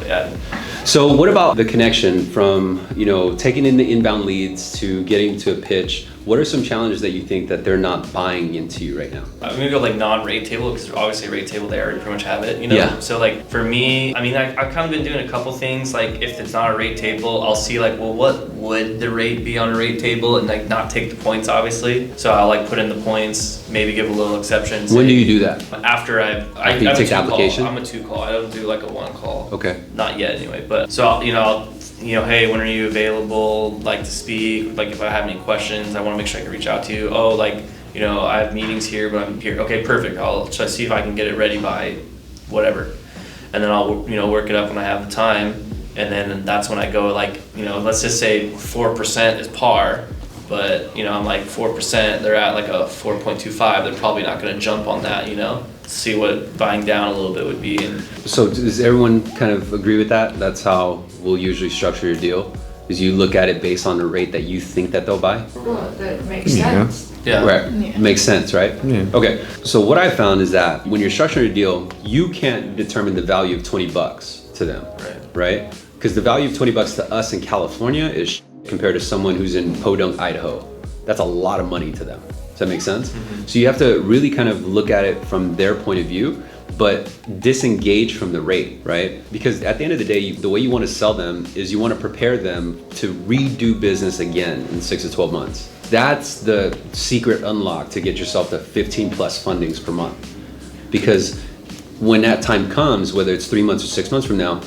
Yeah. So what about the connection from, taking in the inbound leads to getting to a pitch? What are some challenges that you think that they're not buying into you right now? I'm gonna go like non-rate table, because obviously rate table, they already pretty much have it, Yeah. So like for me, I've kind of been doing a couple things. Like if it's not a rate table, I'll see like, well, what would the rate be on a rate table, and like not take the points, obviously. So I'll like put in the points, maybe give a little exception. When do you do that? After you take the application? I'm a 2-call. I don't do like a 1-call. Okay. Not yet, anyway. But so I'll hey, when are you available? Like to speak. Like if I have any questions, I want to make sure I can reach out to you. Oh, like I have meetings here, but I'm here. Okay, perfect. I'll try to see if I can get it ready by whatever, and then I'll work it up when I have the time, and then that's when I go like let's just say 4% is par. But I'm like 4%, they're at like a 4.25, they're probably not gonna jump on that, see what buying down a little bit would be. And so does everyone kind of agree with that? That's how we'll usually structure your deal, is you look at it based on the rate that you think that they'll buy? Well, that makes sense. Yeah. Right. Yeah. Makes sense, right? Yeah. Okay. So what I found is that when you're structuring a deal, you can't determine the value of $20 to them. Right? Because the value of $20 to us in California is compared to someone who's in Podunk, Idaho. That's a lot of money to them. Does that make sense? Mm-hmm. So you have to really kind of look at it from their point of view, but disengage from the rate, right? Because at the end of the day, the way you want to sell them is you want to prepare them to redo business again in 6 to 12 months. That's the secret unlock to get yourself to 15 plus fundings per month. Because when that time comes, whether it's 3 months or 6 months from now,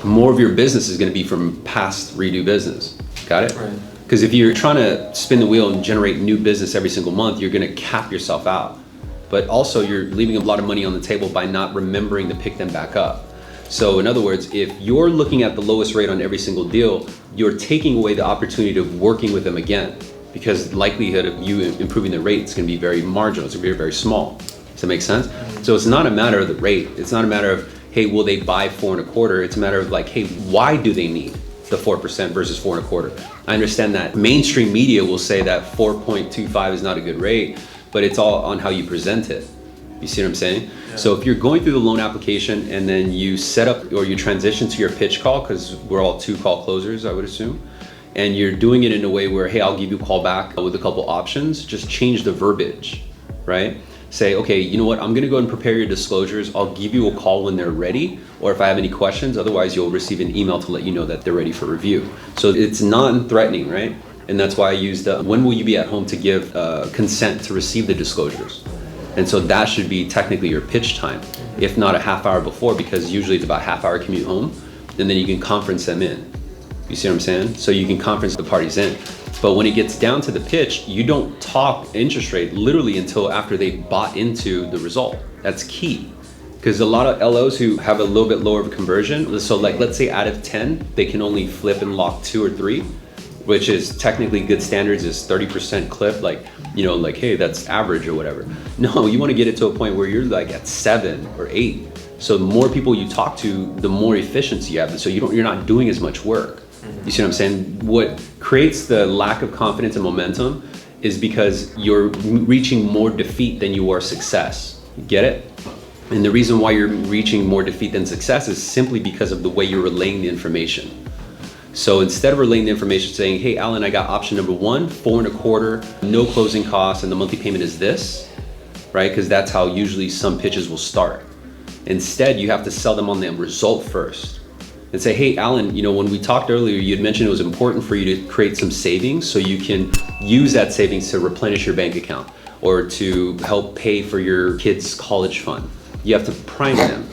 more of your business is going to be from past redo business. Got it? Right. Because if you're trying to spin the wheel and generate new business every single month, you're going to cap yourself out. But also you're leaving a lot of money on the table by not remembering to pick them back up. So in other words, if you're looking at the lowest rate on every single deal, you're taking away the opportunity of working with them again, because the likelihood of you improving the rate is going to be very marginal. It's going to be very small. Does that make sense? Mm-hmm. So it's not a matter of the rate. It's not a matter of, hey, will they buy 4.25? It's a matter of like, hey, why do they need the 4% versus 4.25? I understand that mainstream media will say that 4.25 is not a good rate, but it's all on how you present it. You see what I'm saying? Yeah. So if you're going through the loan application and then you set up or you transition to your pitch call, because we're all 2-call closers, I would assume, and you're doing it in a way where, hey, I'll give you a call back with a couple options, just change the verbiage, right? Say, okay, you know what, I'm gonna go and prepare your disclosures. I'll give you a call when they're ready, or if I have any questions. Otherwise, you'll receive an email to let you know that they're ready for review. So it's non-threatening, right? And that's why I used when will you be at home to give consent to receive the disclosures? And so that should be technically your pitch time, if not a half hour before, because usually it's about a half-hour commute home, and then you can conference them in. You see what I'm saying? So you can conference the parties in. But when it gets down to the pitch, you don't talk interest rate literally until after they bought into the result. That's key. Because a lot of LOs who have a little bit lower of a conversion, so like let's say out of 10, they can only flip and lock 2 or 3, which is technically good standards is 30% clip, like, like, hey, that's average or whatever. No, you want to get it to a point where you're like at 7 or 8. So the more people you talk to, the more efficiency you have. So you're not doing as much work. You see what I'm saying? What creates the lack of confidence and momentum is because you're reaching more defeat than you are success. You get it? And the reason why you're reaching more defeat than success is simply because of the way you're relaying the information. So instead of relaying the information saying, hey, Alan, I got option number 1, 4.25, no closing costs, and the monthly payment is this, right? Because that's how usually some pitches will start. Instead, you have to sell them on the result first. And say, hey, Alan, when we talked earlier, you had mentioned it was important for you to create some savings so you can use that savings to replenish your bank account or to help pay for your kids' college fund. You have to prime them.